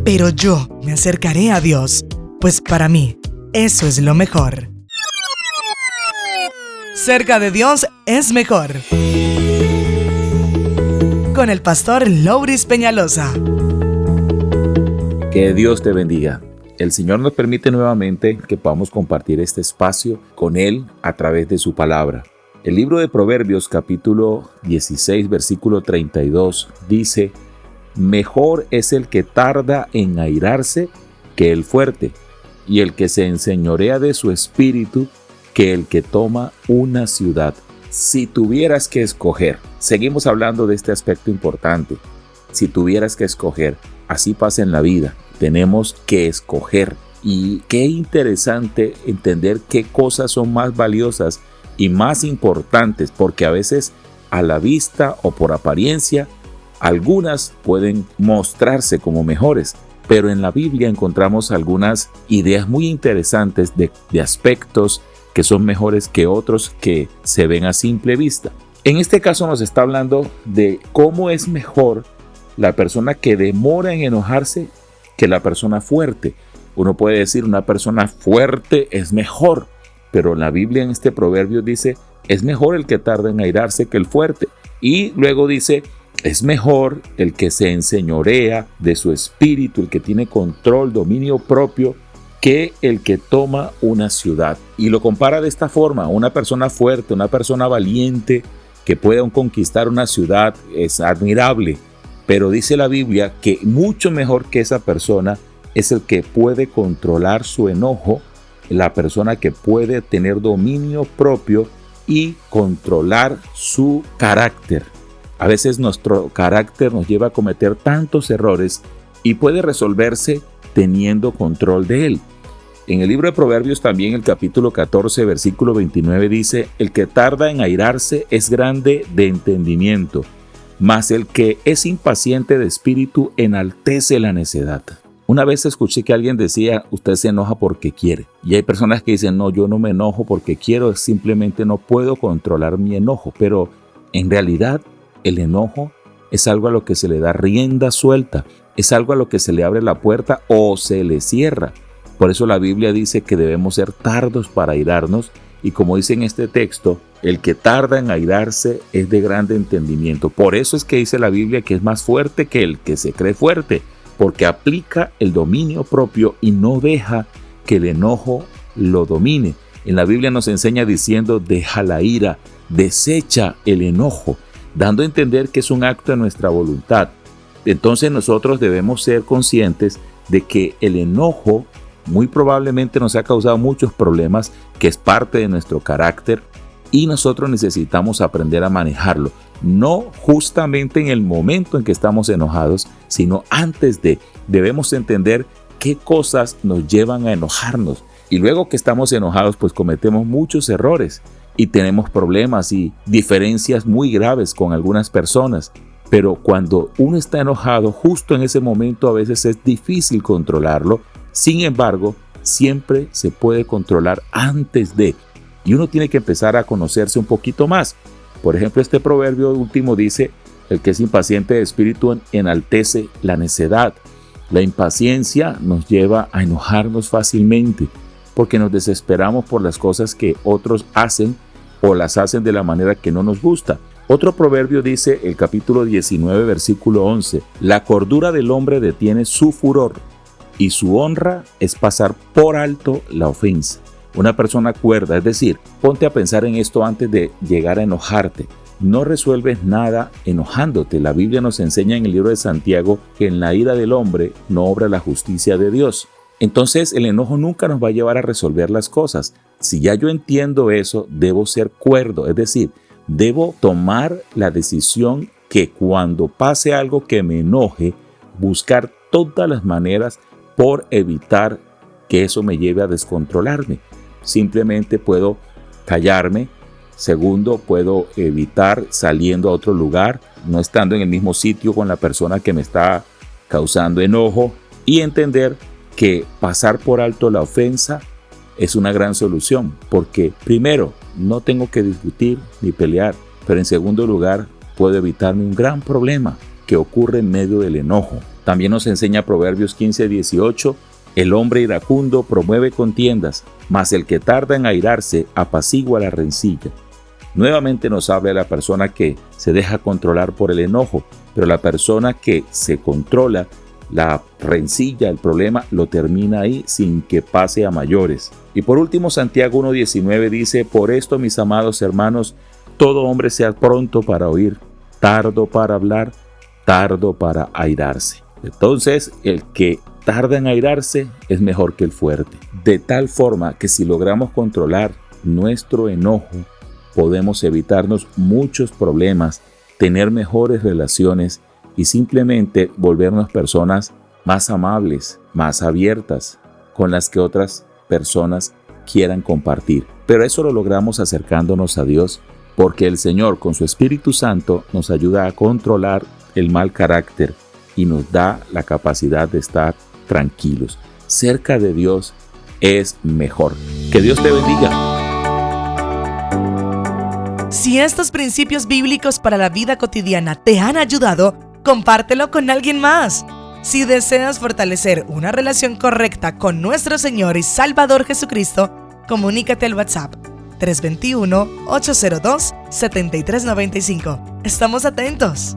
Pero yo me acercaré a Dios, pues para mí, eso es lo mejor. Cerca de Dios es mejor. Con el pastor Louris Peñalosa. Que Dios te bendiga. El Señor nos permite nuevamente que podamos compartir este espacio con Él a través de su palabra. El libro de Proverbios, capítulo 16, versículo 32, dice: Mejor es el que tarda en airarse que el fuerte, y el que se enseñorea de su espíritu que el que toma una ciudad. Si tuvieras que escoger, seguimos hablando de este aspecto importante. Si tuvieras que escoger, así pasa en la vida, tenemos que escoger. Y qué interesante entender qué cosas son más valiosas y más importantes, porque a veces a la vista o por apariencia, algunas pueden mostrarse como mejores, pero en la Biblia encontramos algunas ideas muy interesantes de aspectos que son mejores que otros que se ven a simple vista. En este caso nos está hablando de cómo es mejor la persona que demora en enojarse que la persona fuerte. Uno puede decir una persona fuerte es mejor, pero la Biblia en este proverbio dice es mejor el que tarda en airarse que el fuerte. Y luego dice es mejor el que se enseñorea de su espíritu, el que tiene control, dominio propio, que el que toma una ciudad. Y lo compara de esta forma: una persona fuerte, una persona valiente que pueda conquistar una ciudad es admirable, pero dice la Biblia que mucho mejor que esa persona es el que puede controlar su enojo, la persona que puede tener dominio propio y controlar su carácter. A veces nuestro carácter nos lleva a cometer tantos errores y puede resolverse teniendo control de él. En el libro de Proverbios también, el capítulo 14, versículo 29 dice: El que tarda en airarse es grande de entendimiento, mas el que es impaciente de espíritu enaltece la necedad. Una vez escuché que alguien decía: usted se enoja porque quiere. Y hay personas que dicen: no, yo no me enojo porque quiero, simplemente no puedo controlar mi enojo. Pero en realidad el enojo es algo a lo que se le da rienda suelta, es algo a lo que se le abre la puerta o se le cierra. Por eso la Biblia dice que debemos ser tardos para airarnos, y como dice en este texto, el que tarda en airarse es de grande entendimiento. Por eso es que dice la Biblia que es más fuerte que el que se cree fuerte, porque aplica el dominio propio y no deja que el enojo lo domine. En la Biblia nos enseña diciendo: deja la ira, desecha el enojo, dando a entender que es un acto de nuestra voluntad. Entonces nosotros debemos ser conscientes de que el enojo muy probablemente nos ha causado muchos problemas, que es parte de nuestro carácter, y nosotros necesitamos aprender a manejarlo, no justamente en el momento en que estamos enojados, sino antes de. Debemos entender qué cosas nos llevan a enojarnos, y luego que estamos enojados pues cometemos muchos errores y tenemos problemas y diferencias muy graves con algunas personas. Pero cuando uno está enojado, justo en ese momento a veces es difícil controlarlo. Sin embargo, siempre se puede controlar antes de. Y uno tiene que empezar a conocerse un poquito más. Por ejemplo, este proverbio último dice: el que es impaciente de espíritu enaltece la necedad. La impaciencia nos lleva a enojarnos fácilmente, porque nos desesperamos por las cosas que otros hacen o las hacen de la manera que no nos gusta. Otro proverbio dice, el capítulo 19, versículo 11: la cordura del hombre detiene su furor, y su honra es pasar por alto la ofensa. Una persona cuerda, es decir, ponte a pensar en esto antes de llegar a enojarte. No resuelves nada enojándote. La Biblia nos enseña en el libro de Santiago que en la ira del hombre no obra la justicia de Dios. Entonces el enojo nunca nos va a llevar a resolver las cosas. Si ya yo entiendo eso, debo ser cuerdo, es decir, debo tomar la decisión que cuando pase algo que me enoje, buscar todas las maneras por evitar que eso me lleve a descontrolarme. Simplemente puedo callarme. Segundo, puedo evitar saliendo a otro lugar, no estando en el mismo sitio con la persona que me está causando enojo, y entender que pasar por alto la ofensa es una gran solución, porque primero, no tengo que discutir ni pelear, pero en segundo lugar, puedo evitarme un gran problema. que ocurre en medio del enojo. También nos enseña Proverbios 15:18, el hombre iracundo promueve contiendas, mas el que tarda en airarse apacigua la rencilla. Nuevamente nos habla de la persona que se deja controlar por el enojo, pero la persona que se controla, la rencilla, el problema, lo termina ahí sin que pase a mayores. Y por último, Santiago 1:19 dice, por esto, mis amados hermanos, todo hombre sea pronto para oír, tardo para hablar, tardo para airarse. Entonces, el que tarda en airarse es mejor que el fuerte. De tal forma que si logramos controlar nuestro enojo, podemos evitarnos muchos problemas, tener mejores relaciones y simplemente volvernos personas más amables, más abiertas, con las que otras personas quieran compartir. Pero eso lo logramos acercándonos a Dios, porque el Señor con su Espíritu Santo nos ayuda a controlar el mal carácter y nos da la capacidad de estar tranquilos. Cerca de Dios es mejor. Que Dios te bendiga. Si estos principios bíblicos para la vida cotidiana te han ayudado, compártelo con alguien más. Si deseas fortalecer una relación correcta con nuestro Señor y Salvador Jesucristo, comunícate al WhatsApp 321-802-7395. Estamos atentos.